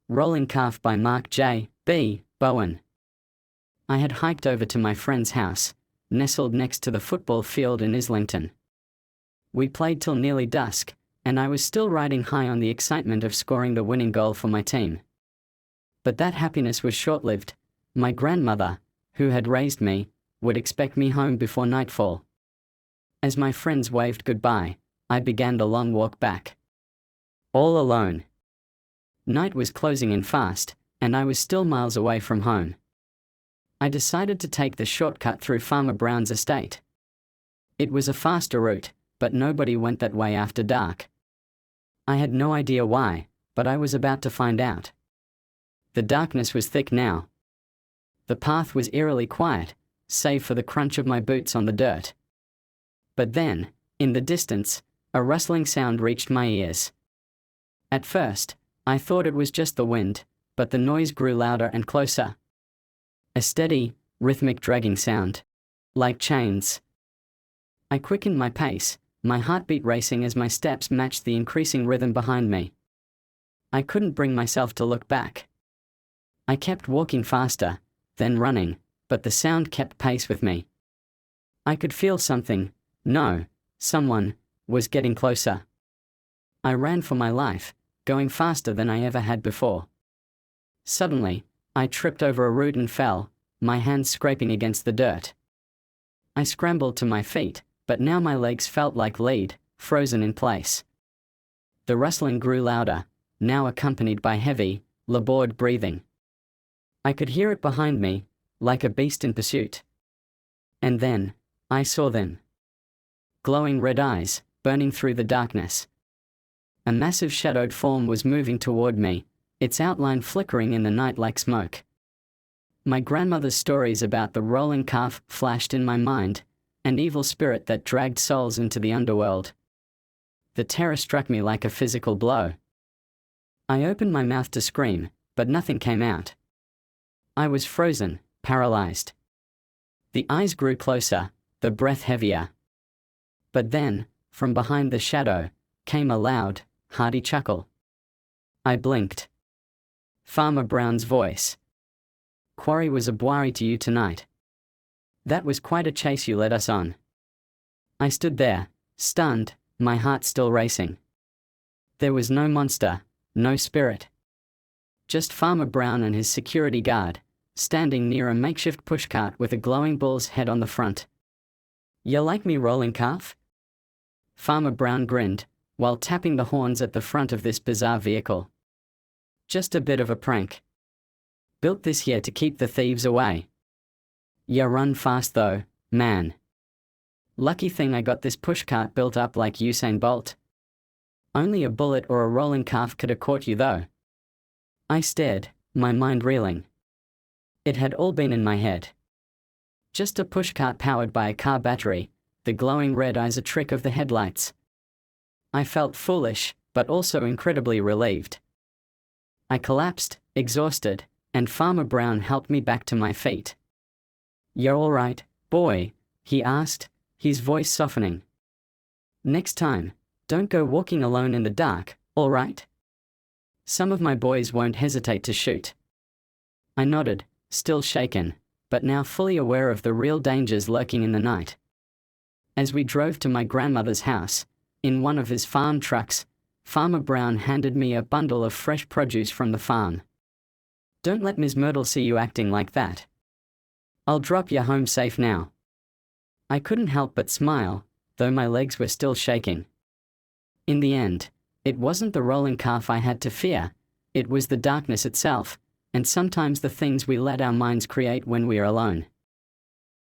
Rolling Calf by Mark J. B. Bowen. I had hiked over to my friend's house, nestled next to the football field in Islington. We played till nearly dusk, and I was still riding high on the excitement of scoring the winning goal for my team. But that happiness was short-lived. My grandmother, who had raised me, would expect me home before nightfall. As my friends waved goodbye, I began the long walk back. All alone. Night was closing in fast, and I was still miles away from home. I decided to take the shortcut through Farmer Brown's estate. It was a faster route, but nobody went that way after dark. I had no idea why, but I was about to find out. The darkness was thick now. The path was eerily quiet, save for the crunch of my boots on the dirt. But then, in the distance, a rustling sound reached my ears. At first, I thought it was just the wind, but the noise grew louder and closer. A steady, rhythmic dragging sound. Like chains. I quickened my pace, my heartbeat racing as my steps matched the increasing rhythm behind me. I couldn't bring myself to look back. I kept walking faster, then running, but the sound kept pace with me. I could feel something, someone, was getting closer. I ran for my life, going faster than I ever had before. Suddenly, I tripped over a root and fell, my hands scraping against the dirt. I scrambled to my feet, but now my legs felt like lead, frozen in place. The rustling grew louder, now accompanied by heavy, labored breathing. I could hear it behind me, like a beast in pursuit. And then, I saw them. Glowing red eyes, burning through the darkness. A massive shadowed form was moving toward me, its outline flickering in the night like smoke. My grandmother's stories about the rolling calf flashed in my mind, an evil spirit that dragged souls into the underworld. The terror struck me like a physical blow. I opened my mouth to scream, but nothing came out. I was frozen, paralyzed. The eyes grew closer, the breath heavier. But then, from behind the shadow, came a loud, hearty chuckle. I blinked. Farmer Brown's voice. "Quarry was a boiree to you tonight. That was quite a chase you led us on." I stood there, stunned, my heart still racing. There was no monster, no spirit. Just Farmer Brown and his security guard, standing near a makeshift pushcart with a glowing bull's head on the front. "You like me, rolling calf?" Farmer Brown grinned, while tapping the horns at the front of this bizarre vehicle. "Just a bit of a prank. Built this here to keep the thieves away. Ya run fast though, man. Lucky thing I got this pushcart built up like Usain Bolt. Only a bullet or a rolling calf could have caught you though." I stared, my mind reeling. It had all been in my head. Just a pushcart powered by a car battery, the glowing red eyes a trick of the headlights. I felt foolish, but also incredibly relieved. I collapsed, exhausted, and Farmer Brown helped me back to my feet. "You're all right, boy?" he asked, his voice softening. "Next time, don't go walking alone in the dark, all right? Some of my boys won't hesitate to shoot." I nodded, still shaken, but now fully aware of the real dangers lurking in the night. As we drove to my grandmother's house, in one of his farm trucks, Farmer Brown handed me a bundle of fresh produce from the farm. "Don't let Ms. Myrtle see you acting like that. I'll drop you home safe now." I couldn't help but smile, though my legs were still shaking. In the end, it wasn't the rolling calf I had to fear, it was the darkness itself, and sometimes the things we let our minds create when we are alone.